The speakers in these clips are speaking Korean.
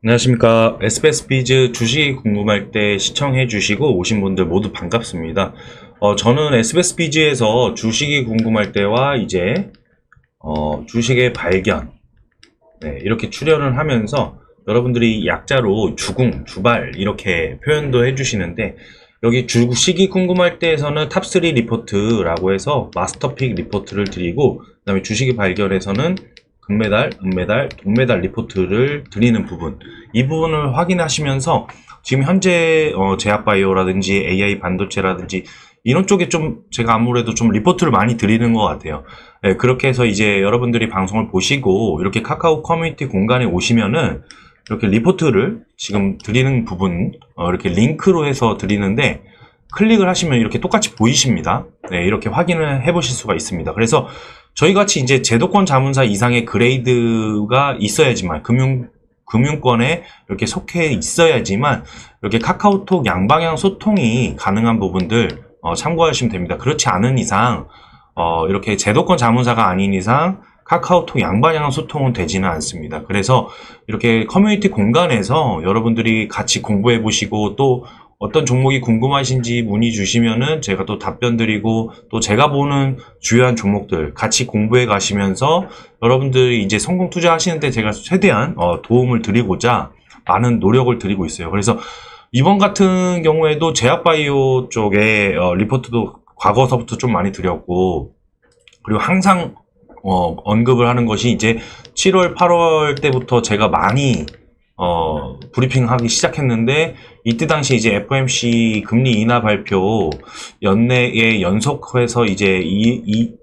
안녕하십니까. SBS 비즈 주식이 궁금할 때 시청해 주시고 오신 분들 모두 반갑습니다. 저는 SBS 비즈에서 주식이 궁금할 때와 이제 주식의 발견, 네, 이렇게 출연을 하면서 여러분들이 약자로 주궁, 주발 이렇게 표현도 해주시는데, 여기 주식이 궁금할 때에서는 탑3 리포트라고 해서 마스터픽 리포트를 드리고, 그 다음에 주식이 발견에서는 금메달, 은메달, 동메달 리포트를 드리는 부분, 이 부분을 확인하시면서 지금 현재 제약바이오라든지 AI 반도체라든지 이런 쪽에 좀 제가 아무래도 좀 리포트를 많이 드리는 것 같아요. 네, 그렇게 해서 이제 여러분들이 방송을 보시고 이렇게 카카오 커뮤니티 공간에 오시면은 이렇게 리포트를 지금 드리는 부분 이렇게 링크로 해서 드리는데, 클릭을 하시면 이렇게 똑같이 보이십니다. 네, 이렇게 확인을 해 보실 수가 있습니다. 그래서 저희 같이 이제 제도권 자문사 이상의 그레이드가 있어야지만, 금융권에 이렇게 속해 있어야지만 이렇게 카카오톡 양방향 소통이 가능한 부분들 참고하시면 됩니다. 그렇지 않은 이상 이렇게 제도권 자문사가 아닌 이상 카카오톡 양방향 소통은 되지는 않습니다. 그래서 이렇게 커뮤니티 공간에서 여러분들이 같이 공부해 보시고, 또 어떤 종목이 궁금하신지 문의 주시면은 제가 또 답변 드리고, 또 제가 보는 주요한 종목들 같이 공부해 가시면서 여러분들이 이제 성공 투자하시는데 제가 최대한 도움을 드리고자 많은 노력을 드리고 있어요. 그래서 이번 같은 경우에도 제약바이오 쪽에 리포트도 과거서부터 좀 많이 드렸고, 그리고 항상 언급을 하는 것이 이제 7월, 8월 때부터 제가 많이 브리핑하기 시작했는데, 이때 당시 이제 FOMC 금리 인하 발표 연내에 연속해서 이제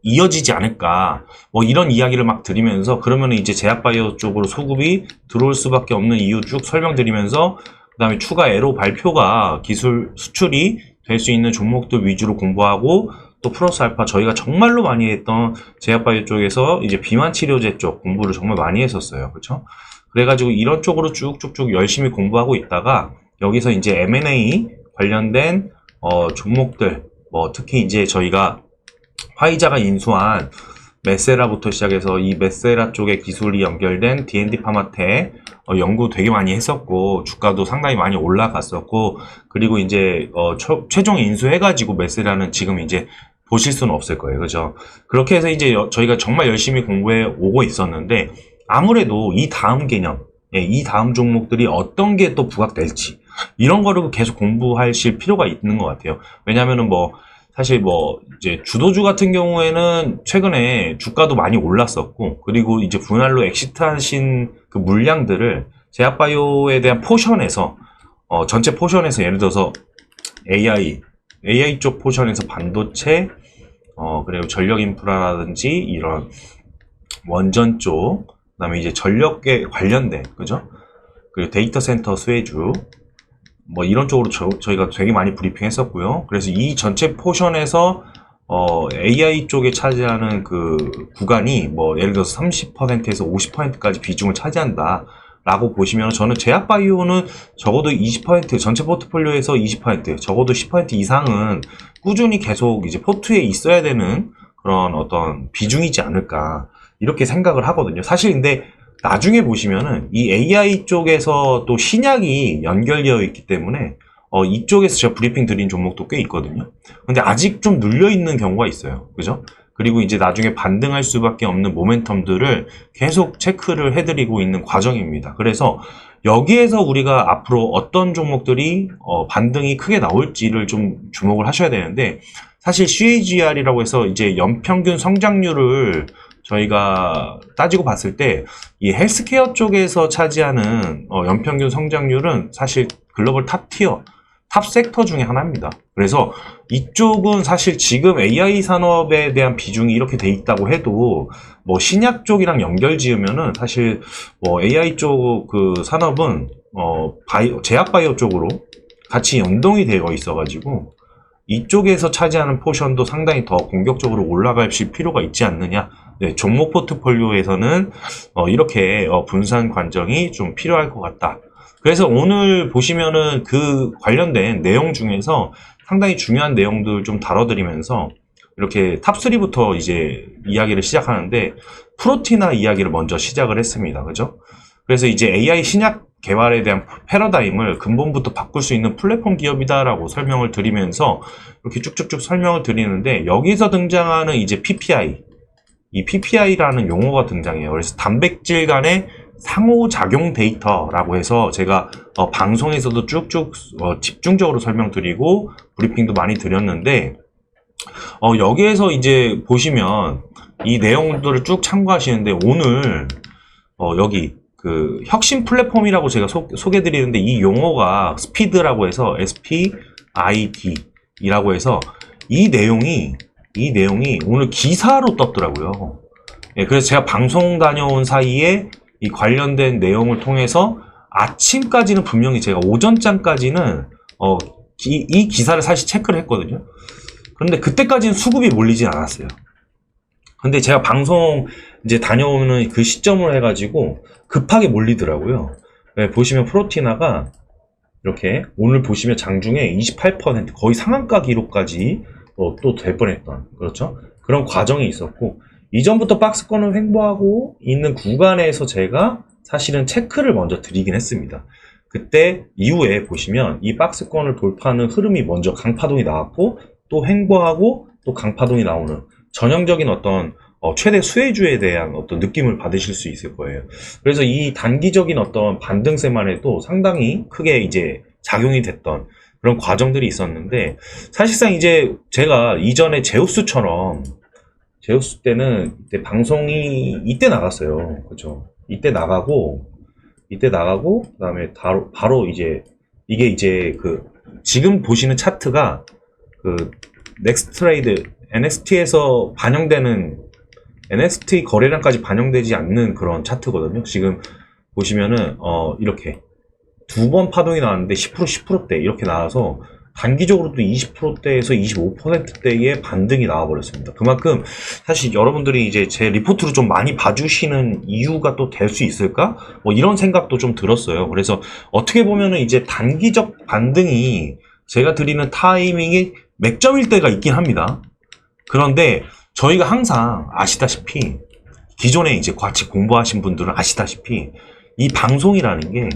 이어지지 않을까, 뭐 이런 이야기를 막 드리면서, 그러면 이제 제약바이오 쪽으로 소급이 들어올 수밖에 없는 이유 쭉 설명드리면서, 그 다음에 추가 애로 발표가 기술 수출이 될 수 있는 종목들 위주로 공부하고, 또 플러스 알파 저희가 정말로 많이 했던 제약바이오 쪽에서 이제 비만 치료제 쪽 공부를 정말 많이 했었어요. 그렇죠? 그래가지고 이런 쪽으로 쭉쭉쭉 열심히 공부하고 있다가, 여기서 이제 M&A 관련된 종목들, 뭐 특히 이제 저희가 화이자가 인수한 메세라부터 시작해서 이 메세라 쪽의 기술이 연결된 D&D 파마텍 연구 되게 많이 했었고, 주가도 상당히 많이 올라갔었고, 그리고 이제 최종 인수해가지고 메세라는 지금 이제 보실 수는 없을 거예요. 그죠? 그렇게 해서 이제 저희가 정말 열심히 공부해 오고 있었는데, 아무래도 이 다음 개념, 이 다음 종목들이 어떤 게 또 부각될지, 이런 거를 계속 공부하실 필요가 있는 것 같아요. 왜냐면은 사실 이제 주도주 같은 경우에는 최근에 주가도 많이 올랐었고, 그리고 이제 분할로 엑시트하신 그 물량들을 제약바이오에 대한 포션에서, 전체 포션에서 예를 들어서 AI 쪽 포션에서 반도체, 그리고 전력 인프라라든지 이런 원전 쪽, 그 다음에 이제 전력에 관련된, 그죠? 그리고 데이터 센터 수혜주, 뭐 이런 쪽으로 저희가 되게 많이 브리핑 했었고요. 그래서 이 전체 포션에서 AI 쪽에 차지하는 그 구간이 예를 들어서 30%에서 50%까지 비중을 차지한다 라고 보시면, 저는 제약바이오는 적어도 20%, 전체 포트폴리오에서 20%, 적어도 10% 이상은 꾸준히 계속 이제 포트에 있어야 되는 그런 어떤 비중이지 않을까, 이렇게 생각을 하거든요. 사실 근데 나중에 보시면은 이 AI 쪽에서 또 신약이 연결되어 있기 때문에 이쪽에서 제가 브리핑 드린 종목도 꽤 있거든요. 근데 아직 좀 눌려 있는 경우가 있어요. 그죠? 그리고 이제 나중에 반등할 수밖에 없는 모멘텀들을 계속 체크를 해드리고 있는 과정입니다. 그래서 여기에서 우리가 앞으로 어떤 종목들이 반등이 크게 나올지를 좀 주목을 하셔야 되는데, 사실 CAGR이라고 해서 이제 연평균 성장률을 저희가 따지고 봤을 때, 이 헬스케어 쪽에서 차지하는 연평균 성장률은 사실 글로벌 탑티어, 탑 섹터 중에 하나입니다. 그래서 이쪽은 사실 지금 AI 산업에 대한 비중이 이렇게 돼 있다고 해도, 신약 쪽이랑 연결 지으면은 사실 AI 쪽 그 산업은 제약바이오 쪽으로 같이 연동이 되어 있어가지고, 이쪽에서 차지하는 포션도 상당히 더 공격적으로 올라가실 필요가 있지 않느냐. 네, 종목 포트폴리오에서는 이렇게 분산 관정이 좀 필요할 것 같다. 그래서 오늘 보시면은 그 관련된 내용 중에서 상당히 중요한 내용들 좀 다뤄드리면서 이렇게 탑3부터 이제 이야기를 시작하는데, 프로티나 이야기를 먼저 시작을 했습니다. 그죠? 그래서 이제 AI 신약 개발에 대한 패러다임을 근본부터 바꿀 수 있는 플랫폼 기업이다라고 설명을 드리면서 이렇게 쭉쭉쭉 설명을 드리는데, 여기서 등장하는 이제 PPI, 이 PPI라는 용어가 등장해요. 그래서 단백질 간의 상호작용 데이터라고 해서 제가 방송에서도 쭉쭉 집중적으로 설명드리고 브리핑도 많이 드렸는데, 여기에서 이제 보시면 이 내용들을 쭉 참고하시는데, 오늘 여기 그 혁신 플랫폼이라고 제가 소개드리는데, 이 용어가 스피드라고 해서 SPID이라고 해서 이 내용이 오늘 기사로 떴더라고요. 예, 그래서 제가 방송 다녀온 사이에 이 관련된 내용을 통해서 아침까지는 분명히 제가 오전장까지는 이 기사를 사실 체크를 했거든요. 그런데 그때까지는 수급이 몰리진 않았어요. 근데 제가 방송 이제 다녀오는 그 시점을 해가지고 급하게 몰리더라고요. 네, 보시면 프로티나가 이렇게 오늘 보시면 장중에 28% 거의 상한가 기록까지 또 될 뻔했던, 그렇죠? 그런 과정이 있었고, 이전부터 박스권을 횡보하고 있는 구간에서 제가 사실은 체크를 먼저 드리긴 했습니다. 그때 이후에 보시면 이 박스권을 돌파하는 흐름이 먼저 강파동이 나왔고, 또 횡보하고 또 강파동이 나오는 전형적인 어떤 최대 수혜주에 대한 어떤 느낌을 받으실 수 있을 거예요. 그래서 이 단기적인 어떤 반등세만 해도 상당히 크게 이제 작용이 됐던 그런 과정들이 있었는데, 사실상 이제 제가 이전에 제우스처럼, 제우스 때는 이때 방송이 이때 나갔어요. 그죠? 이때 나가고, 그 다음에 바로 이제, 이게 이제 지금 보시는 차트가 넥스트 트레이드, NXT에서 반영되는, NXT 거래량까지 반영되지 않는 그런 차트거든요. 지금 보시면은, 이렇게 두 번 파동이 나왔는데 10%, 10%대 이렇게 나와서 단기적으로도 20%대에서 25%대의 반등이 나와버렸습니다. 그만큼 사실 여러분들이 이제 제 리포트를 좀 많이 봐주시는 이유가 또 될 수 있을까? 뭐 이런 생각도 좀 들었어요. 그래서 어떻게 보면은 이제 단기적 반등이 제가 드리는 타이밍이 맥점일 때가 있긴 합니다. 그런데 저희가 항상 아시다시피, 기존에 이제 같이 공부하신 분들은 아시다시피, 이 방송이라는 게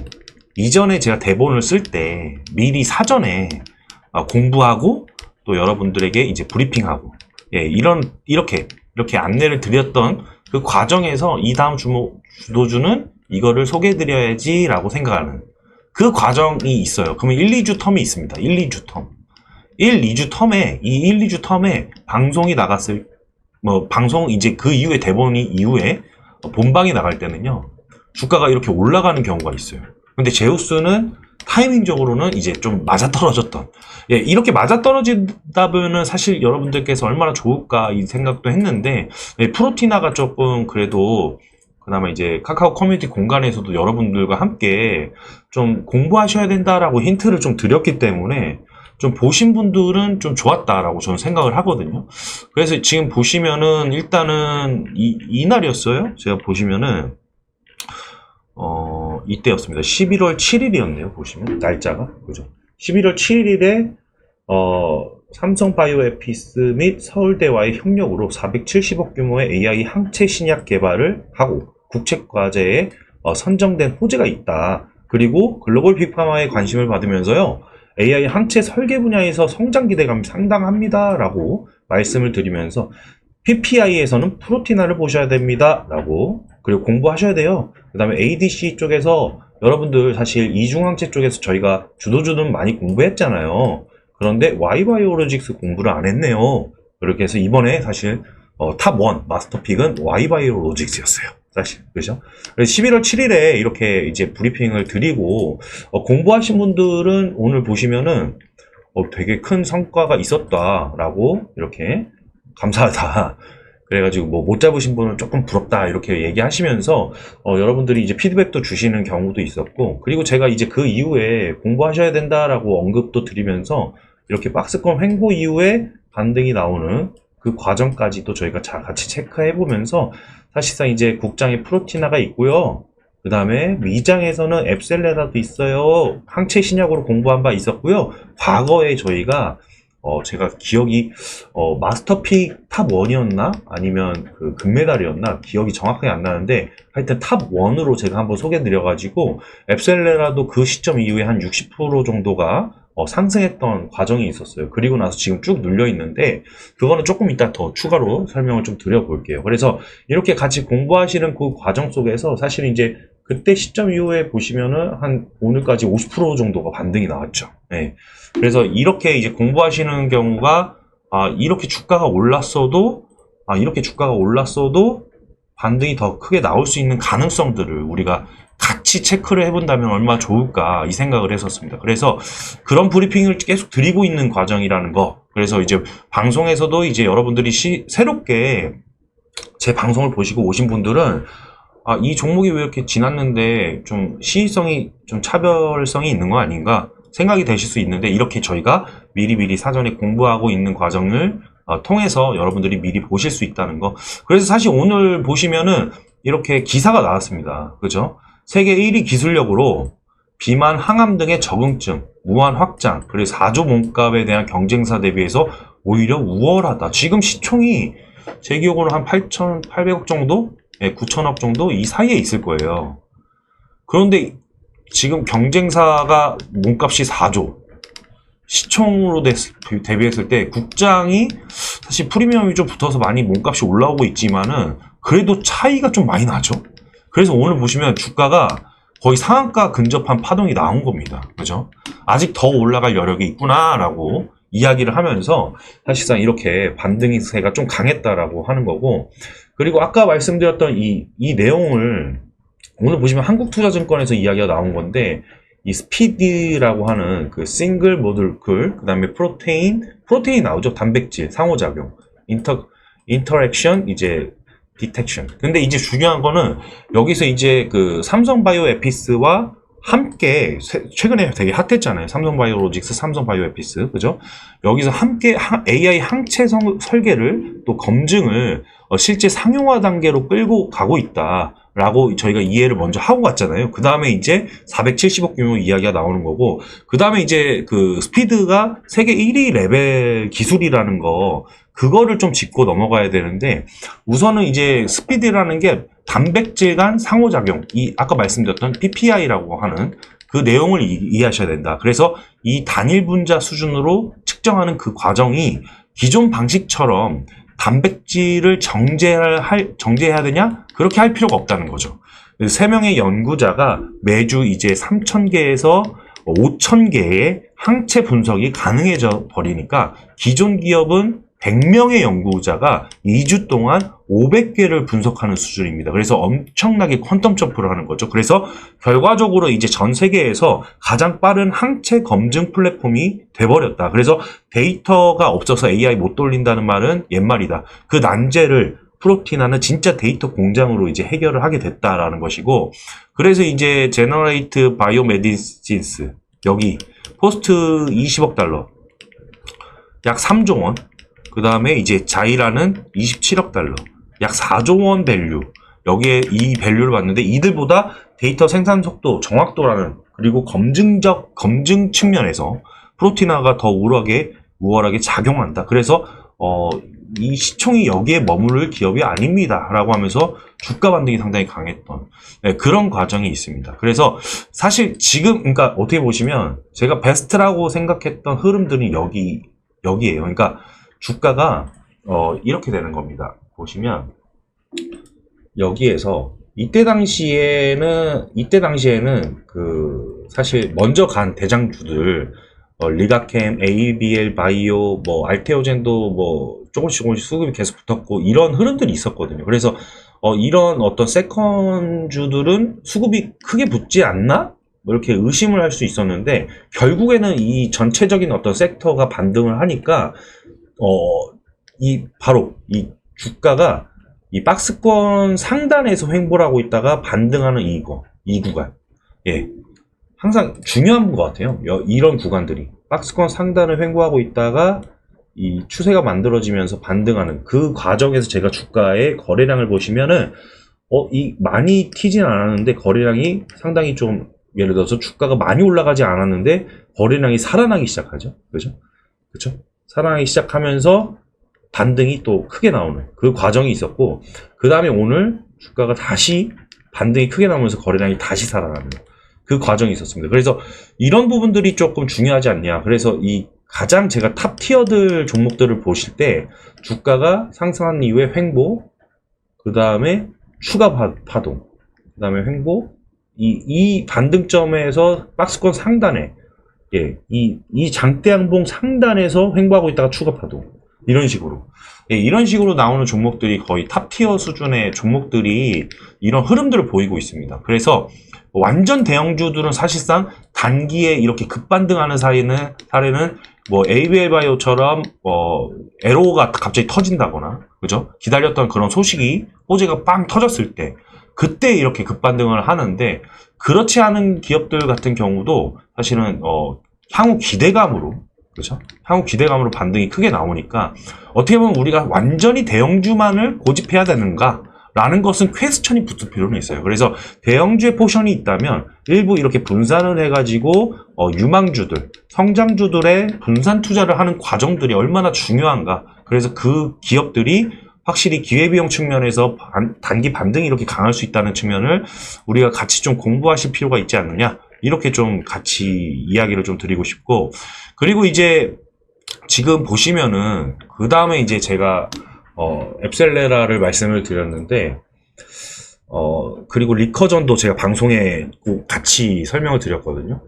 이전에 제가 대본을 쓸 때 미리 사전에 공부하고 또 여러분들에게 이제 브리핑하고, 예, 이렇게 안내를 드렸던 그 과정에서 이 다음 주도주는 이거를 소개해드려야지 라고 생각하는 그 과정이 있어요. 그러면 1, 2주 텀이 있습니다. 1, 2주 텀. 1, 2주 텀에 방송이 나갔을, 방송 이제 그 이후에 대본이 이후에 본방이 나갈 때는요, 주가가 이렇게 올라가는 경우가 있어요. 근데 제우스는 타이밍적으로는 이제 좀 맞아떨어졌던, 예, 이렇게 맞아떨어지다 보면은 사실 여러분들께서 얼마나 좋을까 이 생각도 했는데, 예, 프로티나가 조금 그래도 그나마 이제 카카오 커뮤니티 공간에서도 여러분들과 함께 좀 공부하셔야 된다라고 힌트를 좀 드렸기 때문에 좀 보신 분들은 좀 좋았다라고 저는 생각을 하거든요. 그래서 지금 보시면은 일단은 이날이었어요. 제가 보시면은 이때였습니다. 11월 7일이었네요. 보시면 날짜가, 그죠? 11월 7일에 삼성바이오에피스 및 서울대와의 협력으로 470억 규모의 AI 항체 신약 개발을 하고 국책과제에 선정된 호재가 있다. 그리고 글로벌 빅파마에 관심을 받으면서요, AI 항체 설계 분야에서 성장 기대감이 상당합니다. 라고 말씀을 드리면서 PPI에서는 프로티나를 보셔야 됩니다. 라고, 그리고 공부하셔야 돼요. 그 다음에 ADC 쪽에서 여러분들 사실 이중항체 쪽에서 저희가 주도주는 많이 공부했잖아요. 그런데 Y바이오로직스 공부를 안 했네요. 그렇게 해서 이번에 사실 탑1 마스터픽은 Y바이오로직스였어요. 사실, 그죠? 그래서 11월 7일에 이렇게 이제 브리핑을 드리고, 공부하신 분들은 오늘 보시면은 되게 큰 성과가 있었다라고, 이렇게 감사하다. 그래가지고 못 잡으신 분은 조금 부럽다 이렇게 얘기하시면서 여러분들이 이제 피드백도 주시는 경우도 있었고, 그리고 제가 이제 그 이후에 공부하셔야 된다라고 언급도 드리면서 이렇게 박스권 횡보 이후에 반등이 나오는 그 과정까지도 저희가 같이 체크해 보면서 사실상 이제 국장에 프로티나가 있고요. 그 다음에 위장에서는 앱셀레라도 있어요. 항체 신약으로 공부한 바 있었고요. 과거에 저희가 제가 기억이, 마스터픽 탑 1이었나? 아니면 그 금메달이었나? 기억이 정확하게 안 나는데, 하여튼 탑 1으로 제가 한번 소개드려가지고, 앱셀레라도 그 시점 이후에 한 60% 정도가 상승했던 과정이 있었어요. 그리고 나서 지금 쭉 눌려 있는데, 그거는 조금 이따 더 추가로 설명을 좀 드려볼게요. 그래서 이렇게 같이 공부하시는 그 과정 속에서 사실 이제 그때 시점 이후에 보시면은 한 오늘까지 50% 정도가 반등이 나왔죠. 네. 그래서 이렇게 이제 공부하시는 경우가 이렇게 주가가 올랐어도 반등이 더 크게 나올 수 있는 가능성들을 우리가 같이 체크를 해본다면 얼마나 좋을까 이 생각을 했었습니다. 그래서 그런 브리핑을 계속 드리고 있는 과정이라는 거. 그래서 이제 방송에서도 이제 여러분들이 새롭게 제 방송을 보시고 오신 분들은 이 종목이 왜 이렇게 지났는데 좀 시의성이 좀 차별성이 있는 거 아닌가 생각이 되실 수 있는데, 이렇게 저희가 미리미리 사전에 공부하고 있는 과정을 통해서 여러분들이 미리 보실 수 있다는 거. 그래서 사실 오늘 보시면은 이렇게 기사가 나왔습니다. 그죠? 세계 1위 기술력으로 비만, 항암 등의 적응증, 무한 확장, 그리고 4조 몸값에 대한 경쟁사 대비해서 오히려 우월하다. 지금 시총이 제 기억으로 한 8,800억 정도? 9천억 정도 이 사이에 있을 거예요. 그런데 지금 경쟁사가 몸값이 4조, 시총으로 대비했을 때 국장이 사실 프리미엄이 좀 붙어서 많이 몸값이 올라오고 있지만은 그래도 차이가 좀 많이 나죠. 그래서 오늘 보시면 주가가 거의 상한가 근접한 파동이 나온 겁니다. 그죠? 아직 더 올라갈 여력이 있구나라고 이야기를 하면서 사실상 이렇게 반등세가 좀 강했다라고 하는 거고, 그리고 아까 말씀드렸던 이 내용을 오늘 보시면 한국투자증권에서 이야기가 나온 건데, 이 스피드라고 하는 그 싱글 모듈쿨, 그 다음에 프로테인 나오죠. 단백질, 상호작용, 인터랙션, 이제 디텍션. 근데 이제 중요한 거는 여기서 이제 그 삼성바이오에피스와 함께 최근에 되게 핫했잖아요. 삼성바이오로직스, 삼성바이오에피스, 그죠? 여기서 함께 AI 항체 설계를 또 검증을 실제 상용화 단계로 끌고 가고 있다라고 저희가 이해를 먼저 하고 갔잖아요. 그 다음에 이제 470억 규모 이야기가 나오는 거고, 그 다음에 이제 그 스피드가 세계 1위 레벨 기술이라는 거, 그거를 좀 짚고 넘어가야 되는데, 우선은 이제 스피드라는 게 단백질 간 상호작용, 이 아까 말씀드렸던 PPI라고 하는 그 내용을 이해하셔야 된다. 그래서 이 단일 분자 수준으로 측정하는 그 과정이 기존 방식처럼 단백질을 정제해야 되냐? 그렇게 할 필요가 없다는 거죠. 3명의 연구자가 매주 이제 3,000개에서 5,000개의 항체 분석이 가능해져 버리니까 기존 기업은 100명의 연구자가 2주 동안 500개를 분석하는 수준입니다. 그래서 엄청나게 퀀텀 점프를 하는 거죠. 그래서 결과적으로 이제 전 세계에서 가장 빠른 항체 검증 플랫폼이 돼버렸다. 그래서 데이터가 없어서 AI 못 돌린다는 말은 옛말이다. 그 난제를 프로티나는 진짜 데이터 공장으로 이제 해결을 하게 됐다라는 것이고, 그래서 이제 제너레이트 바이오메디신스, 여기 포스트 20억 달러, 약 3조 원, 그 다음에 이제 자이라는 27억 달러, 약 4조 원 밸류, 여기에 이 밸류를 봤는데 이들보다 데이터 생산 속도, 정확도라는, 그리고 검증 측면에서 프로티나가 더 우월하게 작용한다. 그래서 이 시총이 여기에 머무를 기업이 아닙니다 라고 하면서 주가 반등이 상당히 강했던 그런 과정이 있습니다. 그래서 사실 지금 그러니까 어떻게 보시면 제가 베스트라고 생각했던 흐름들이 여기에요. 그러니까 주가가 이렇게 되는 겁니다. 보시면 여기에서 이때 당시에는 그 사실 먼저 간 대장주들, 리가캠, ABL 바이오, 뭐 알테오젠도 뭐 조금씩 수급이 계속 붙었고 이런 흐름들이 있었거든요. 그래서 이런 어떤 세컨주들은 수급이 크게 붙지 않나? 뭐 이렇게 의심을 할 수 있었는데, 결국에는 이 전체적인 어떤 섹터가 반등을 하니까 바로 이 주가가 이 박스권 상단에서 횡보를 하고 있다가 반등하는 이 구간, 예, 항상 중요한 것 같아요. 이런 구간들이 박스권 상단을 횡보하고 있다가 이 추세가 만들어지면서 반등하는 그 과정에서 제가 주가의 거래량을 보시면은 많이 튀진 않았는데 거래량이 상당히 좀, 예를 들어서 주가가 많이 올라가지 않았는데 거래량이 살아나기 시작하죠. 그죠? 살아나기 시작하면서 반등이 또 크게 나오는 그 과정이 있었고, 그 다음에 오늘 주가가 다시 반등이 크게 나오면서 거래량이 다시 살아나는 그 과정이 있었습니다. 그래서 이런 부분들이 조금 중요하지 않냐. 그래서 이 가장 제가 탑 티어들 종목들을 보실 때 주가가 상승한 이후에 횡보, 그 다음에 추가 파동, 그 다음에 횡보, 이 반등점에서 박스권 상단에, 예, 이 장대양봉 상단에서 횡보하고 있다가 추가 파동, 이런 식으로, 예, 이런 식으로 나오는 종목들이 거의 탑 티어 수준의 종목들이 이런 흐름들을 보이고 있습니다. 그래서 완전 대형주들은 사실상 단기에 이렇게 급반등하는 사례는 뭐 ABL 바이오처럼 에로가 갑자기 터진다거나, 그죠? 기다렸던 그런 소식이 호재가 빵 터졌을 때 그때 이렇게 급반등을 하는데, 그렇지 않은 기업들 같은 경우도 사실은 향후 기대감으로, 그렇죠? 향후 기대감으로 반등이 크게 나오니까 어떻게 보면 우리가 완전히 대형주만을 고집해야 되는가? 라는 것은 퀘스천이 붙을 필요는 있어요. 그래서 대형주의 포션이 있다면 일부 이렇게 분산을 해가지고 유망주들, 성장주들의 분산 투자를 하는 과정들이 얼마나 중요한가. 그래서 그 기업들이 확실히 기회비용 측면에서 단기 반등이 이렇게 강할 수 있다는 측면을 우리가 같이 좀 공부하실 필요가 있지 않느냐. 이렇게 좀 같이 이야기를 좀 드리고 싶고, 그리고 이제 지금 보시면은 그 다음에 이제 제가 앱셀레라를 말씀을 드렸는데, 그리고 리커전도 제가 방송에 꼭 같이 설명을 드렸거든요.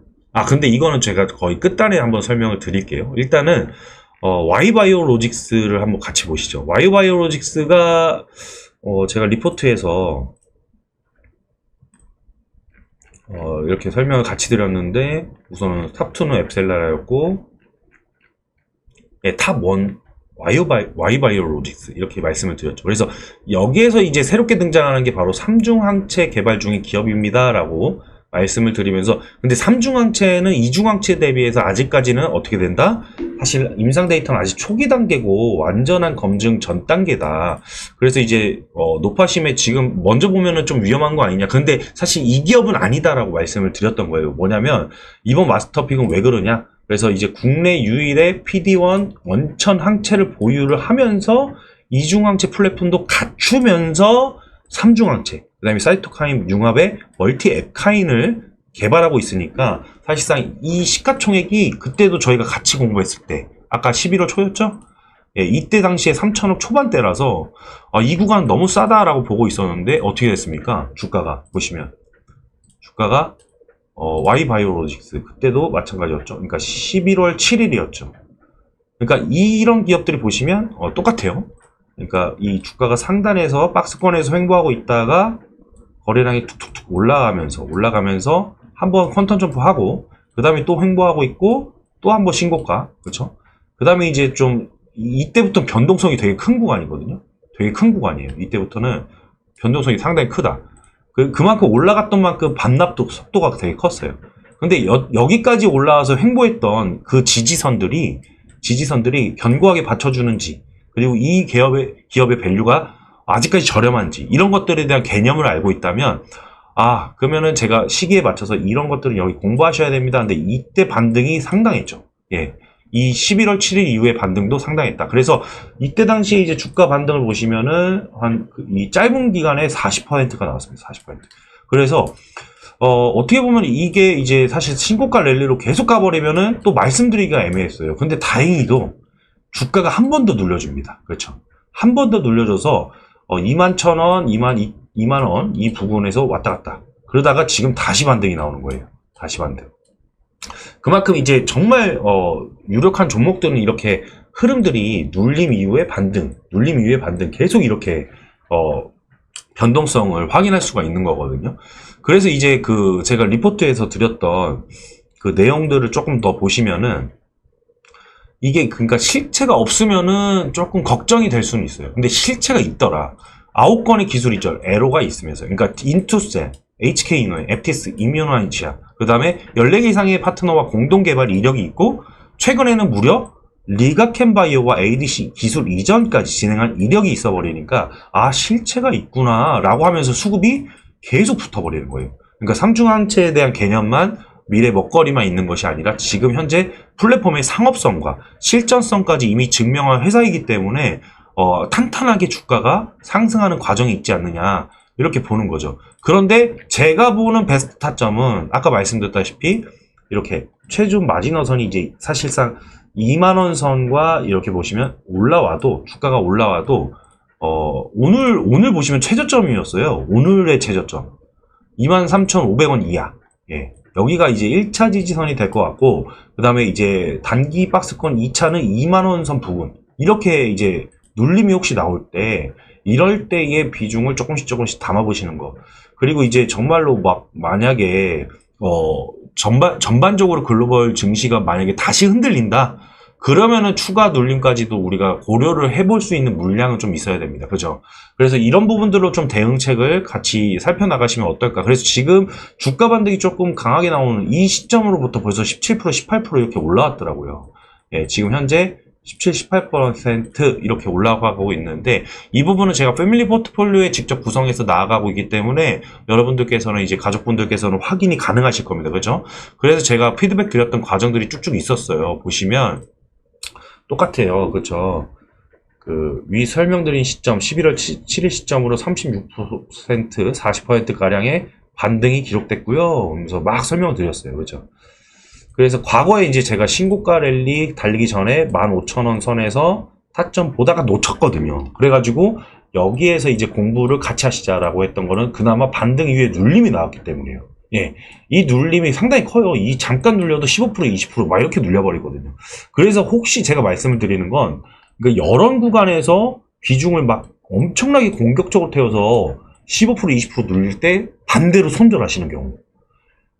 근데 이거는 제가 거의 끝단에 한번 설명을 드릴게요. 일단은, Y바이오로직스를 한번 같이 보시죠. Y바이오로직스가, 제가 리포트에서, 이렇게 설명을 같이 드렸는데, 우선은 탑2는 앱셀레라였고, 예, 탑1, Y바이오로직스 이렇게 말씀을 드렸죠. 그래서 여기에서 이제 새롭게 등장하는 게 바로 삼중항체 개발 중인 기업입니다 라고 말씀을 드리면서, 근데 삼중항체는 이중항체 대비해서 아직까지는 어떻게 된다? 사실 임상 데이터는 아직 초기 단계고 완전한 검증 전 단계다. 그래서 이제 노파심에 지금 먼저 보면은 좀 위험한 거 아니냐. 근데 사실 이 기업은 아니다라고 말씀을 드렸던 거예요. 뭐냐면 이번 마스터픽은 왜 그러냐? 그래서 이제 국내 유일의 PD1 원천 항체를 보유를 하면서 이중항체 플랫폼도 갖추면서 삼중항체, 그 다음에 사이토카인 융합의 멀티 앱카인을 개발하고 있으니까 사실상 이 시가총액이 그때도 저희가 같이 공부했을 때, 아까 11월 초였죠? 예, 이때 당시에 3천억 초반대라서 이 구간 너무 싸다라고 보고 있었는데 어떻게 됐습니까? 주가가 보시면 주가가 Y바이오로직스 그때도 마찬가지였죠. 그러니까 11월 7일이었죠. 그러니까 이런 기업들이 보시면 똑같아요. 그러니까 이 주가가 상단에서 박스권에서 횡보하고 있다가 거래량이 툭툭툭 올라가면서 한번 컨턴 점프하고 그 다음에 또 횡보하고 있고 또 한번 신고가, 그렇죠? 그 다음에 이제 좀 이때부터 변동성이 되게 큰 구간이거든요. 되게 큰 구간이에요. 이때부터는 변동성이 상당히 크다. 그만큼 올라갔던 만큼 반납도 속도가 되게 컸어요. 근데 여기까지 올라와서 횡보했던 그 지지선들이 견고하게 받쳐주는지, 그리고 이 기업의 밸류가 아직까지 저렴한지, 이런 것들에 대한 개념을 알고 있다면, 그러면은 제가 시기에 맞춰서 이런 것들은 여기 공부하셔야 됩니다. 근데 이때 반등이 상당했죠. 예. 이 11월 7일 이후에 반등도 상당했다. 그래서 이때 당시에 이제 주가 반등을 보시면은 이 짧은 기간에 40%가 나왔습니다. 40%. 그래서 어떻게 보면 이게 이제 사실 신고가 랠리로 계속 가버리면은 또 말씀드리기가 애매했어요. 근데 다행히도 주가가 한 번 더 눌려줍니다. 그렇죠? 한 번 더 눌려줘서 21,000원, 2만원 이 부분에서 왔다 갔다. 그러다가 지금 다시 반등이 나오는 거예요. 다시 반등. 그만큼 이제 정말 유력한 종목들은 이렇게 흐름들이 눌림 이후에 반등 계속 이렇게 변동성을 확인할 수가 있는 거거든요. 그래서 이제 제가 리포트에서 드렸던 그 내용들을 조금 더 보시면은 이게 그러니까 실체가 없으면은 조금 걱정이 될 수는 있어요. 근데 실체가 있더라. 9건의 기술이 있죠. 에로가 있으면서. 그러니까 인투셀, HK이노, 앱티스, 이뮤노아이치아, 그 다음에 14개 이상의 파트너와 공동 개발 이력이 있고, 최근에는 무려 리가켄바이오와 ADC 기술 이전까지 진행한 이력이 있어 버리니까 실체가 있구나 라고 하면서 수급이 계속 붙어버리는 거예요. 그러니까 삼중항체에 대한 개념만 미래 먹거리만 있는 것이 아니라 지금 현재 플랫폼의 상업성과 실전성까지 이미 증명한 회사이기 때문에 탄탄하게 주가가 상승하는 과정이 있지 않느냐 이렇게 보는 거죠. 그런데 제가 보는 베스트 타점은 아까 말씀드렸다시피 이렇게 최종 마지노선이 이제 사실상 2만원 선과 이렇게 보시면 주가가 올라와도 오늘 보시면 최저점이었어요. 오늘의 최저점 23,500원 이하. 예. 여기가 이제 1차 지지선이 될 것 같고, 그 다음에 이제 단기 박스권 2차는 2만원 선 부근. 이렇게 이제 눌림이 혹시 나올 때, 이럴 때의 비중을 조금씩 담아보시는 거. 그리고 이제 정말로 만약에, 전반적으로 글로벌 증시가 만약에 다시 흔들린다? 그러면은 추가 눌림까지도 우리가 고려를 해볼 수 있는 물량은 좀 있어야 됩니다. 그죠? 그래서 이런 부분들로 좀 대응책을 같이 살펴나가시면 어떨까. 그래서 지금 주가 반등이 조금 강하게 나오는 이 시점으로부터 벌써 17%, 18% 이렇게 올라왔더라고요. 예, 지금 현재 17, 18% 이렇게 올라가고 있는데 이 부분은 제가 패밀리 포트폴리오에 직접 구성해서 나아가고 있기 때문에 여러분들께서는 이제 가족분들께서는 확인이 가능하실 겁니다. 그죠? 그래서 제가 피드백 드렸던 과정들이 쭉쭉 있었어요. 보시면 똑같아요. 그쵸? 위 설명드린 시점, 11월 7일 시점으로 36%, 40%가량의 반등이 기록됐고요. 그래서 막 설명을 드렸어요. 그죠? 그래서 과거에 이제 제가 신고가 랠리 달리기 전에 15,000원 선에서 타점 보다가 놓쳤거든요. 그래가지고 여기에서 이제 공부를 같이 하시자라고 했던 거는 그나마 반등 이후에 눌림이 나왔기 때문이에요. 예, 이 눌림이 상당히 커요. 이 잠깐 눌려도 15%, 20%막 이렇게 눌려버리거든요. 그래서 혹시 제가 말씀을 드리는 건 이런 구간에서 비중을 막 엄청나게 공격적으로 태워서 15%, 20% 눌릴 때 반대로 손절하시는 경우.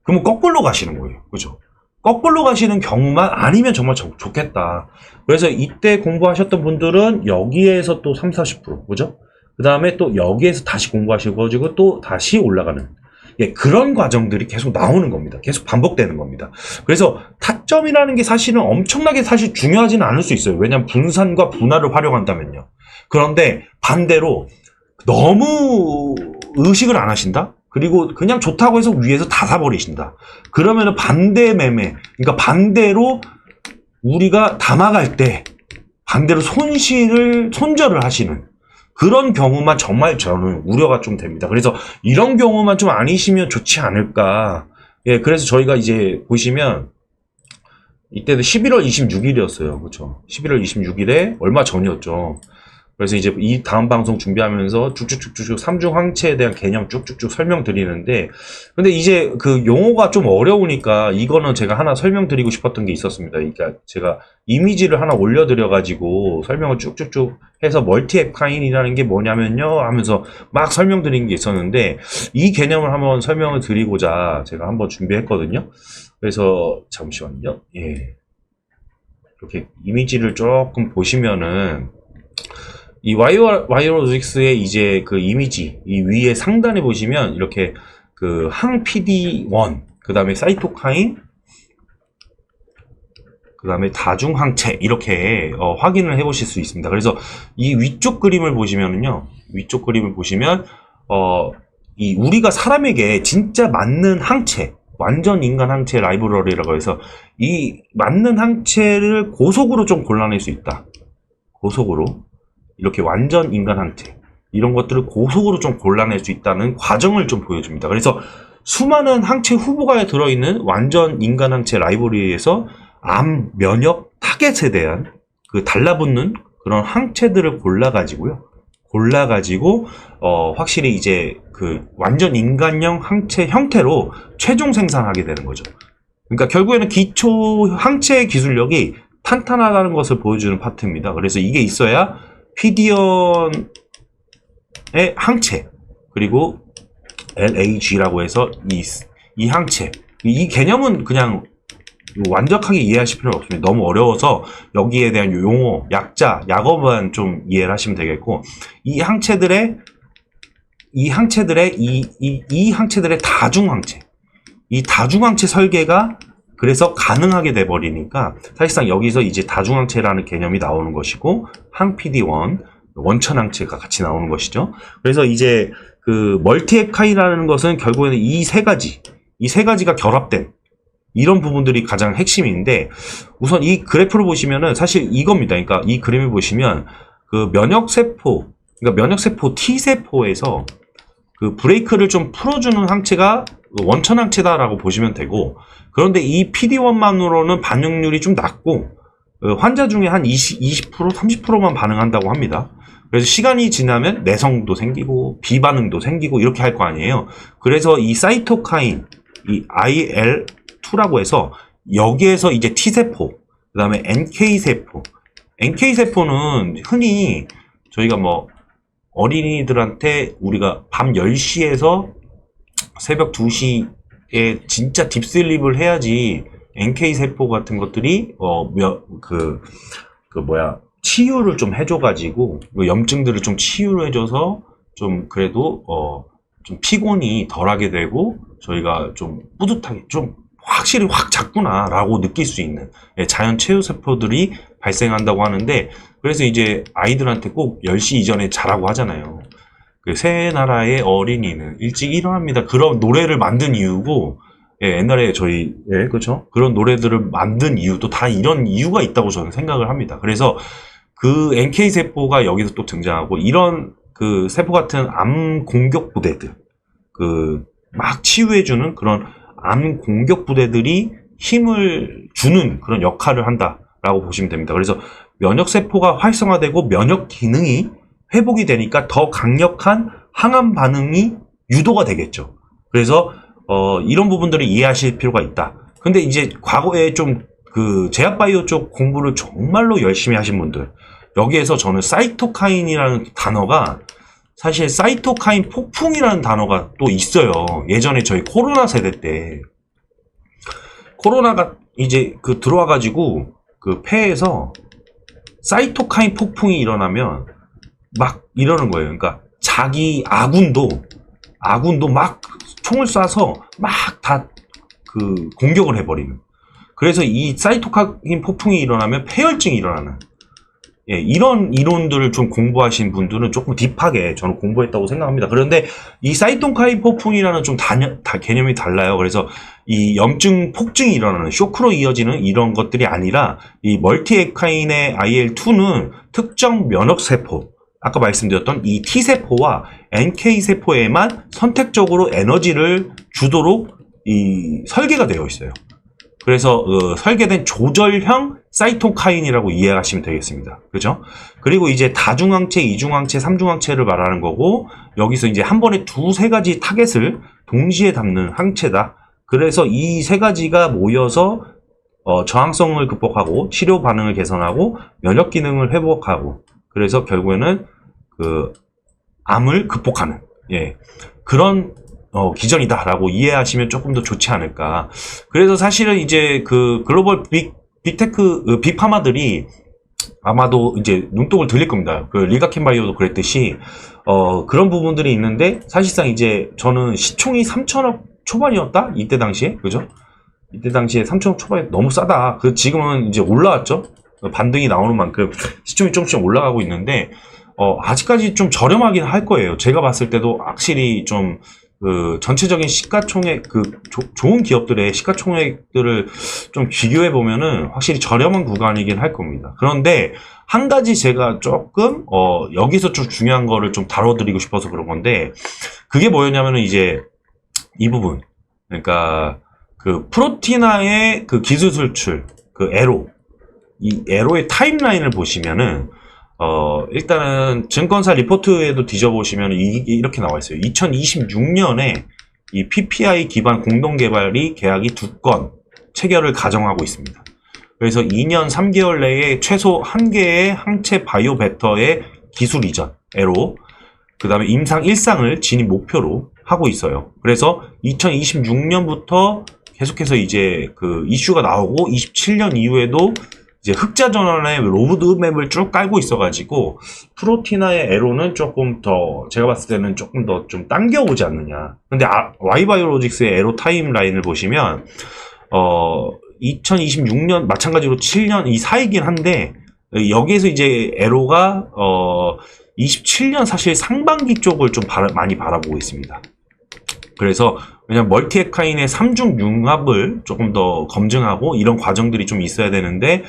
그러면 거꾸로 가시는 거예요. 그죠? 거꾸로 가시는 경우만 아니면 정말 좋겠다. 그래서 이때 공부하셨던 분들은 여기에서 또 3, 40%, 그죠? 그 다음에 또 여기에서 다시 공부하시고 또 다시 올라가는. 예, 그런 과정들이 계속 나오는 겁니다. 계속 반복되는 겁니다. 그래서 타점이라는 게 사실은 엄청나게 사실 중요하지는 않을 수 있어요. 왜냐하면 분산과 분할을 활용한다면요. 그런데 반대로 너무 의식을 안 하신다? 그리고 그냥 좋다고 해서 위에서 다 사버리신다. 그러면은 반대 매매, 그러니까 반대로 우리가 담아갈 때 반대로 손절을 하시는 그런 경우만 정말 저는 우려가 좀 됩니다. 그래서 이런 경우만 좀 아니시면 좋지 않을까. 예, 그래서 저희가 이제 보시면 이때도 11월 26일이었어요. 그렇죠? 11월 26일에 얼마 전이었죠. 그래서 이제 이 다음 방송 준비하면서 쭉쭉쭉쭉 삼중 황체에 대한 개념 쭉쭉쭉 설명드리는데, 근데 이제 그 용어가 좀 어려우니까 이거는 제가 하나 설명드리고 싶었던 게 있었습니다. 그러니까 제가 이미지를 하나 올려드려가지고 설명을 쭉쭉쭉 해서 멀티앱 카인이라는 게 뭐냐면요 하면서 막 설명드린 게 있었는데, 이 개념을 한번 설명을 드리고자 제가 한번 준비했거든요. 그래서 잠시만요. 예. 이렇게 이미지를 조금 보시면은 이 와이어로직스의 이제 그 이미지, 이 위에 상단에 보시면 이렇게 그 항 PD1, 그 다음에 사이토카인, 그 다음에 다중항체, 이렇게 확인을 해 보실 수 있습니다. 그래서 이 위쪽 그림을 보시면은요, 위쪽 그림을 보시면, 이 우리가 사람에게 진짜 맞는 항체, 완전 인간 항체 라이브러리라고 해서 이 맞는 항체를 고속으로 좀 골라낼 수 있다. 고속으로. 이렇게 완전 인간 항체 이런 것들을 고속으로 좀 골라낼 수 있다는 과정을 좀 보여줍니다. 그래서 수많은 항체 후보가 들어있는 완전 인간 항체 라이브러리에서 암, 면역, 타겟에 대한 그 달라붙는 그런 항체들을 골라가지고 확실히 이제 그 완전 인간형 항체 형태로 최종 생산하게 되는 거죠. 그러니까 결국에는 기초 항체 기술력이 탄탄하다는 것을 보여주는 파트입니다. 그래서 이게 있어야 PDion의 항체, 그리고 LAG라고 해서 이 항체, 이 개념은 그냥 완벽하게 이해하실 필요는 없습니다. 너무 어려워서 여기에 대한 용어, 약자, 약어만 좀 이해를 하시면 되겠고, 이 항체들의 다중항체, 이 다중항체 설계가 그래서 가능하게 돼 버리니까 사실상 여기서 이제 다중항체라는 개념이 나오는 것이고, 항 PD1, 원천항체가 같이 나오는 것이죠. 그래서 이제 그 멀티앱카이라는 것은 결국에는 이 세 가지가 결합된 이런 부분들이 가장 핵심인데, 우선 이 그래프를 보시면은 사실 이겁니다. 그러니까 이 그림을 보시면 그 면역세포, 그러니까 면역세포 T세포에서 그 브레이크를 좀 풀어주는 항체가 원천 항체다라고 보시면 되고, 그런데 이 PD-1만으로는 반응률이 좀 낮고, 환자 중에 한 20%, 30%만 반응한다고 합니다. 그래서 시간이 지나면 내성도 생기고 비반응도 생기고 이렇게 할 거 아니에요. 그래서 이 사이토카인, 이 IL2라고 해서 여기에서 이제 T세포, 그 다음에 NK세포. NK세포는 흔히 저희가 뭐 어린이들한테 우리가 밤 10시에서 새벽 2시에 진짜 딥슬립을 해야지 NK세포 같은 것들이 치유를 좀 해줘가지고 염증들을 좀 치유를 해줘서 좀 그래도 좀 피곤이 덜하게 되고 저희가 좀 뿌듯하게 좀 확실히 확 잤구나 라고 느낄 수 있는 자연 체유세포들이 발생한다고 하는데, 그래서 이제 아이들한테 꼭 10시 이전에 자라고 하잖아요. 그 새 나라의 어린이는 일찍 일어납니다. 그런 노래를 만든 이유고, 옛날에 저희, 그렇죠? 그런 노래들을 만든 이유도 다 이런 이유가 있다고 저는 생각을 합니다. 그래서 그 NK세포가 여기서 또 등장하고, 이런 그 세포 같은 암 공격 부대들, 막 치유해주는 그런 암 공격 부대들이 힘을 주는 그런 역할을 한다라고 보시면 됩니다. 그래서 면역세포가 활성화되고 면역 기능이 회복이 되니까 더 강력한 항암 반응이 유도가 되겠죠. 그래서 이런 부분들을 이해하실 필요가 있다. 근데 이제 과거에 좀 그 제약바이오 쪽 공부를 정말로 열심히 하신 분들, 여기에서 저는 사이토카인이라는 단어가, 사실 사이토카인 폭풍이라는 단어가 또 있어요. 예전에 저희 코로나 세대 때 코로나가 이제 들어와가지고 그 폐에서 사이토카인 폭풍이 일어나면 막 이러는 거예요. 그러니까 자기 아군도 막 총을 쏴서 막 다 그 공격을 해버리는. 그래서 이 사이토카인 폭풍이 일어나면 폐혈증이 일어나는. 이런 이론들을 좀 공부하신 분들은 조금 딥하게 저는 공부했다고 생각합니다. 그런데 이 사이토카인 폭풍이라는 좀 개념이 달라요. 그래서 이 염증 폭증이 일어나는 쇼크로 이어지는 이런 것들이 아니라, 이 멀티에카인의 IL2는 특정 면역세포, 아까 말씀드렸던 이 T세포와 NK세포에만 선택적으로 에너지를 주도록 설계가 되어 있어요. 그래서 설계된 조절형 사이토카인이라고 이해하시면 되겠습니다. 그죠? 그리고 이제 다중항체, 이중항체, 삼중항체를 말하는 거고, 여기서 이제 한 번에 두세 가지 타겟을 동시에 담는 항체다. 그래서 이 세 가지가 모여서 저항성을 극복하고 치료 반응을 개선하고 면역 기능을 회복하고, 그래서 결국에는 그 암을 극복하는 그런 기전이다라고 이해하시면 조금 더 좋지 않을까. 그래서 사실은 이제 그 글로벌 빅테크, 빅파마들이 아마도 이제 눈독을 들릴 겁니다. 그 리가켄 바이오도 그랬듯이, 그런 부분들이 있는데, 사실상 이제 저는 시총이 3천억 초반이었다? 이때 당시에. 그죠? 이때 당시에 3천억 초반이 너무 싸다. 지금은 이제 올라왔죠? 반등이 나오는 만큼 시총이 조금씩 올라가고 있는데, 아직까지 좀 저렴하긴 할 거예요. 제가 봤을 때도 확실히 좀, 전체적인 시가총액, 좋은 기업들의 시가총액들을 좀 비교해 보면은 확실히 저렴한 구간이긴 할 겁니다. 그런데 한 가지 제가 조금, 여기서 좀 중요한 거를 좀 다뤄드리고 싶어서 그런 건데, 그게 뭐였냐면은 이제 이 부분. 그러니까 프로티나의 기술 수출, 에로. 이 에로의 타임라인을 보시면은, 일단은 증권사 리포트에도 뒤져보시면 이렇게 나와 있어요. 2026년에 이 PPI 기반 공동개발이 계약이 2건 체결을 가정하고 있습니다. 그래서 2년 3개월 내에 최소 1개의 항체 바이오 벡터의 기술 이전, 에로, 그 다음에 임상 1상을 진입 목표로 하고 있어요. 그래서 2026년부터 계속해서 이제 이슈가 나오고 27년 이후에도 이제 흑자 전환의 로드맵을 쭉 깔고 있어가지고, 프로티나의 에로는 조금 더, 제가 봤을 때는 조금 더 좀 당겨오지 않느냐. 근데 Y바이오로직스의 에로 타임라인을 보시면, 2026년, 마찬가지로 7년 이 사이긴 한데, 여기에서 이제 에로가, 27년 사실 상반기 쪽을 좀 많이 바라보고 있습니다. 그래서 왜냐면 멀티에카인의 3중 융합을 조금 더 검증하고 이런 과정들이 좀 있어야 되는데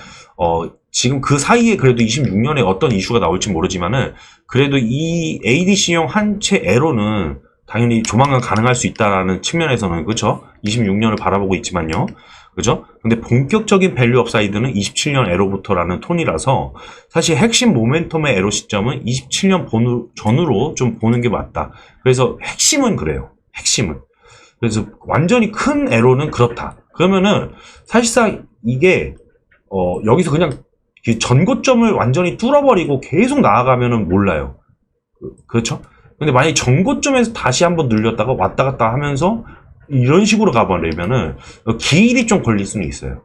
지금 그 사이에 그래도 26년에 어떤 이슈가 나올지 모르지만은 그래도 이 ADC용 한 채 애로는 당연히 조만간 가능할 수 있다라는 측면에서는 그렇죠. 26년을 바라보고 있지만요. 그죠? 근데 본격적인 밸류 업사이드는 27년 애로부터라는 톤이라서 사실 핵심 모멘텀의 애로 시점은 27년 전후로 좀 보는 게 맞다. 그래서 핵심은 그래요. 핵심은. 그래서 완전히 큰 애로는 그렇다. 그러면은 사실상 이게 여기서 그냥 전고점을 완전히 뚫어버리고 계속 나아가면은 몰라요. 그렇죠? 근데 만약에 전고점에서 다시 한번 늘렸다가 왔다 갔다 하면서 이런 식으로 가버리면은 기일이 좀 걸릴 수는 있어요.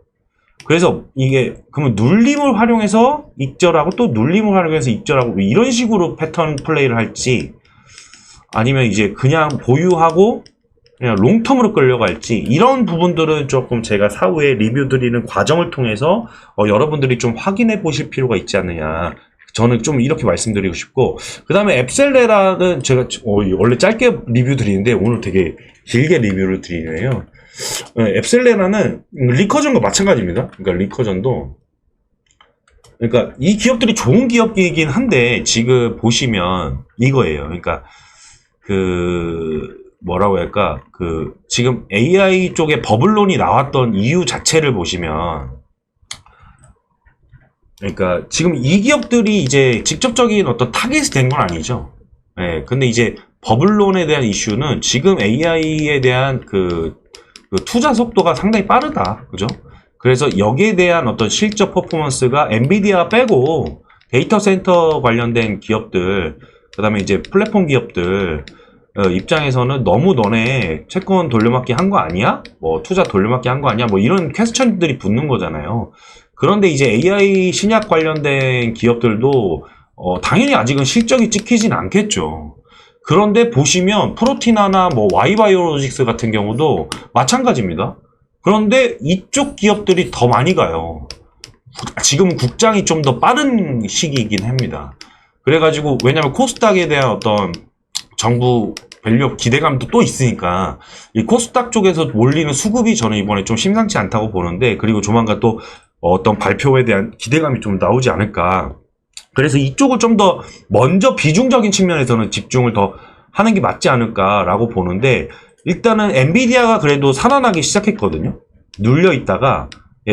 그래서 이게 그러면 눌림을 활용해서 익절하고 또 눌림을 활용해서 익절하고 이런 식으로 패턴 플레이를 할지 아니면 이제 그냥 보유하고 그냥 롱텀으로 끌려갈지 이런 부분들은 조금 제가 사후에 리뷰 드리는 과정을 통해서 여러분들이 좀 확인해 보실 필요가 있지 않느냐. 저는 좀 이렇게 말씀드리고 싶고 그 다음에 앱셀레라는 제가 원래 짧게 리뷰 드리는데 오늘 되게 길게 리뷰를 드리네요. 앱셀레라는 리커전과 마찬가지입니다. 그러니까 리커전도 그러니까 이 기업들이 좋은 기업이긴 한데 지금 보시면 이거예요. 그러니까 뭐라고 할까 지금 AI 쪽에 버블론이 나왔던 이유 자체를 보시면 그러니까 지금 이 기업들이 이제 직접적인 어떤 타겟이 된 건 아니죠. 예, 근데 이제 버블론에 대한 이슈는 지금 AI에 대한 투자 속도가 상당히 빠르다. 그죠? 그래서 여기에 대한 어떤 실적 퍼포먼스가 엔비디아 빼고 데이터 센터 관련된 기업들, 그 다음에 이제 플랫폼 기업들, 입장에서는 너무 너네 채권 돌려막기 한 거 아니야? 뭐 투자 돌려막기 한 거 아니야? 뭐 이런 퀘스천들이 붙는 거잖아요. 그런데 이제 AI 신약 관련된 기업들도 당연히 아직은 실적이 찍히진 않겠죠. 그런데 보시면 프로티나나 뭐 Y바이오로직스 같은 경우도 마찬가지입니다. 그런데 이쪽 기업들이 더 많이 가요. 지금 국장이 좀 더 빠른 시기이긴 합니다. 그래가지고 왜냐면 코스닥에 대한 어떤 정부 밸류업 기대감도 또 있으니까 이 코스닥 쪽에서 몰리는 수급이 저는 이번에 좀 심상치 않다고 보는데 그리고 조만간 또 어떤 발표에 대한 기대감이 좀 나오지 않을까. 그래서 이쪽을 좀 더 먼저 비중적인 측면에서는 집중을 더 하는 게 맞지 않을까라고 보는데 일단은 엔비디아가 그래도 살아나기 시작했거든요. 눌려 있다가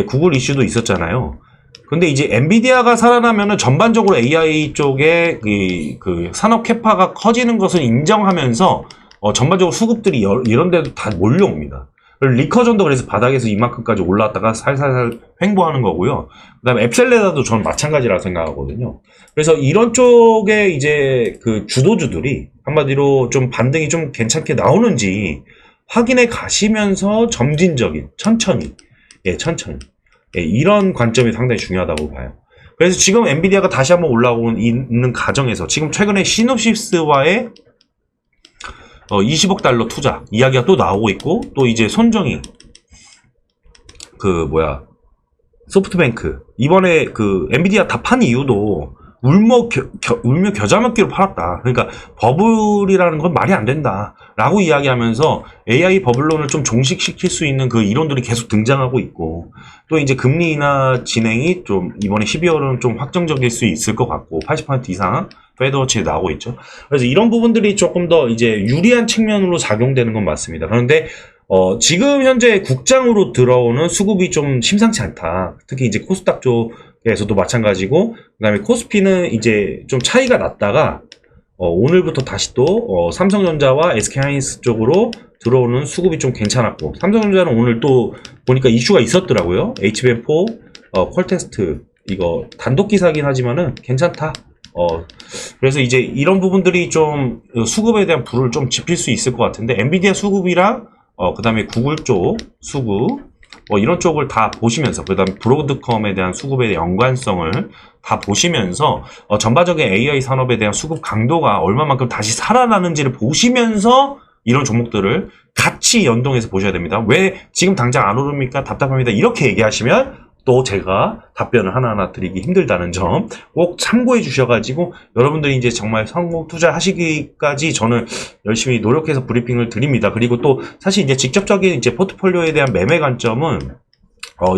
구글 이슈도 있었잖아요. 근데 이제 엔비디아가 살아나면은 전반적으로 AI 쪽에 그 산업 캐파가 커지는 것을 인정하면서 전반적으로 수급들이 이런 데도 다 몰려옵니다. 리커전도 그래서 바닥에서 이만큼까지 올라왔다가 살살살 횡보하는 거고요. 그 다음에 앱셀레다도 저는 마찬가지라 생각하거든요. 그래서 이런 쪽에 이제 주도주들이 한마디로 좀 반등이 좀 괜찮게 나오는지 확인해 가시면서 점진적인, 천천히, 이런 관점이 상당히 중요하다고 봐요. 그래서 지금 엔비디아가 다시 한번 올라오고 있는 과정에서 지금 최근에 시놉시스와의 20억 달러 투자 이야기가 또 나오고 있고 또 이제 손정희 소프트뱅크 이번에 엔비디아 다 판 이유도 울며 겨자 먹기로 팔았다. 그러니까 버블이라는 건 말이 안 된다 라고 이야기하면서 AI 버블론을 좀 종식시킬 수 있는 그 이론들이 계속 등장하고 있고 또 이제 금리 인하 진행이 좀 이번에 12월은 좀 확정적일 수 있을 것 같고 80% 이상 페드워치에 나오고 있죠. 그래서 이런 부분들이 조금 더 이제 유리한 측면으로 작용되는 건 맞습니다. 그런데 지금 현재 국장으로 들어오는 수급이 좀 심상치 않다. 특히 이제 코스닥 쪽에서도 마찬가지고, 그 다음에 코스피는 이제 좀 차이가 났다가, 오늘부터 다시 또, 삼성전자와 SK하이닉스 쪽으로 들어오는 수급이 좀 괜찮았고, 삼성전자는 오늘 또 보니까 이슈가 있었더라고요. HBM4, 퀄테스트, 이거 단독 기사긴 하지만은 괜찮다. 그래서 이제 이런 부분들이 좀 수급에 대한 불을 좀 지필 수 있을 것 같은데, 엔비디아 수급이랑 그 다음에 구글 쪽 수급, 이런 쪽을 다 보시면서, 그 다음에 브로드컴에 대한 수급의 연관성을 다 보시면서, 전반적인 AI 산업에 대한 수급 강도가 얼마만큼 다시 살아나는지를 보시면서, 이런 종목들을 같이 연동해서 보셔야 됩니다. 왜 지금 당장 안 오릅니까? 답답합니다. 이렇게 얘기하시면, 또 제가 답변을 하나하나 드리기 힘들다는 점 꼭 참고해 주셔가지고 여러분들이 이제 정말 성공 투자하시기까지 저는 열심히 노력해서 브리핑을 드립니다. 그리고 또 사실 이제 직접적인 이제 포트폴리오에 대한 매매 관점은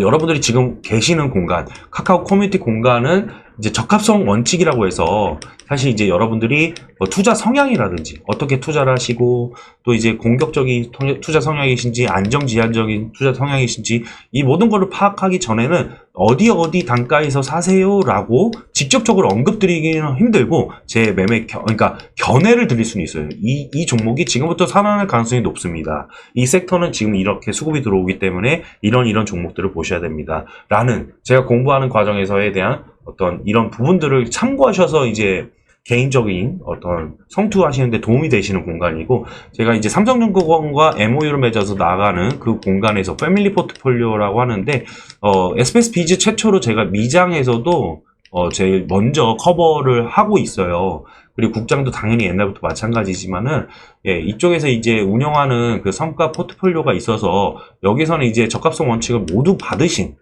여러분들이 지금 계시는 공간, 카카오 커뮤니티 공간은 이제 적합성 원칙이라고 해서 사실 이제 여러분들이 투자 성향이라든지 어떻게 투자를 하시고 또 이제 공격적인 투자 성향이신지 안정지향적인 투자 성향이신지 이 모든 거를 파악하기 전에는 어디 단가에서 사세요라고 직접적으로 언급드리기는 힘들고 제 매매 그러니까 견해를 드릴 수는 있어요. 이 종목이 지금부터 살아날 가능성이 높습니다. 이 섹터는 지금 이렇게 수급이 들어오기 때문에 이런 종목들을 보셔야 됩니다. 라는 제가 공부하는 과정에서에 대한 어떤 이런 부분들을 참고하셔서 이제 개인적인 어떤 성투하시는데 도움이 되시는 공간이고 제가 이제 삼성증권과 MOU를 맺어서 나가는 그 공간에서 패밀리 포트폴리오라고 하는데 SBS 비즈 최초로 제가 미장에서도 제일 먼저 커버를 하고 있어요. 그리고 국장도 당연히 옛날부터 마찬가지지만은 예, 이쪽에서 이제 운영하는 그 성과 포트폴리오가 있어서 여기서는 이제 적합성 원칙을 모두 받으신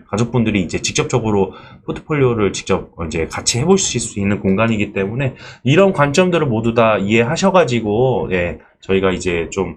가족분들이 이제 직접적으로 포트폴리오를 직접 이제 같이 해보실 수 있는 공간이기 때문에 이런 관점들을 모두 다 이해하셔가지고, 예, 저희가 이제 좀,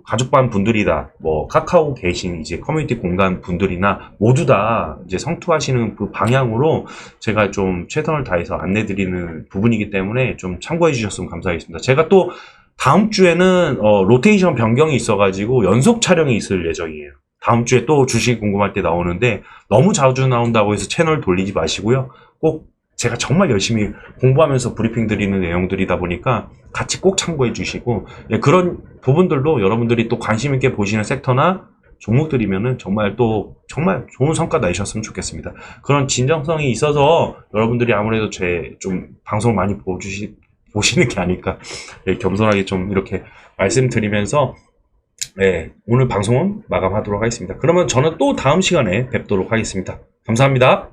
가족반 분들이다, 카카오 계신 이제 커뮤니티 공간 분들이나 모두 다 이제 성투하시는 그 방향으로 제가 좀 최선을 다해서 안내드리는 부분이기 때문에 좀 참고해 주셨으면 감사하겠습니다. 제가 또 다음 주에는, 로테이션 변경이 있어가지고 연속 촬영이 있을 예정이에요. 다음 주에 또 주식 궁금할 때 나오는데 너무 자주 나온다고 해서 채널 돌리지 마시고요. 꼭 제가 정말 열심히 공부하면서 브리핑 드리는 내용들이다 보니까 같이 꼭 참고해 주시고 예, 그런 부분들도 여러분들이 또 관심 있게 보시는 sek터나 종목들이면은 정말 좋은 성과 내셨으면 좋겠습니다. 그런 진정성이 있어서 여러분들이 아무래도 제 좀 방송 많이 보시는 게 아닐까 예, 겸손하게 좀 이렇게 말씀드리면서 네, 오늘 방송은 마감하도록 하겠습니다. 그러면 저는 또 다음 시간에 뵙도록 하겠습니다. 감사합니다.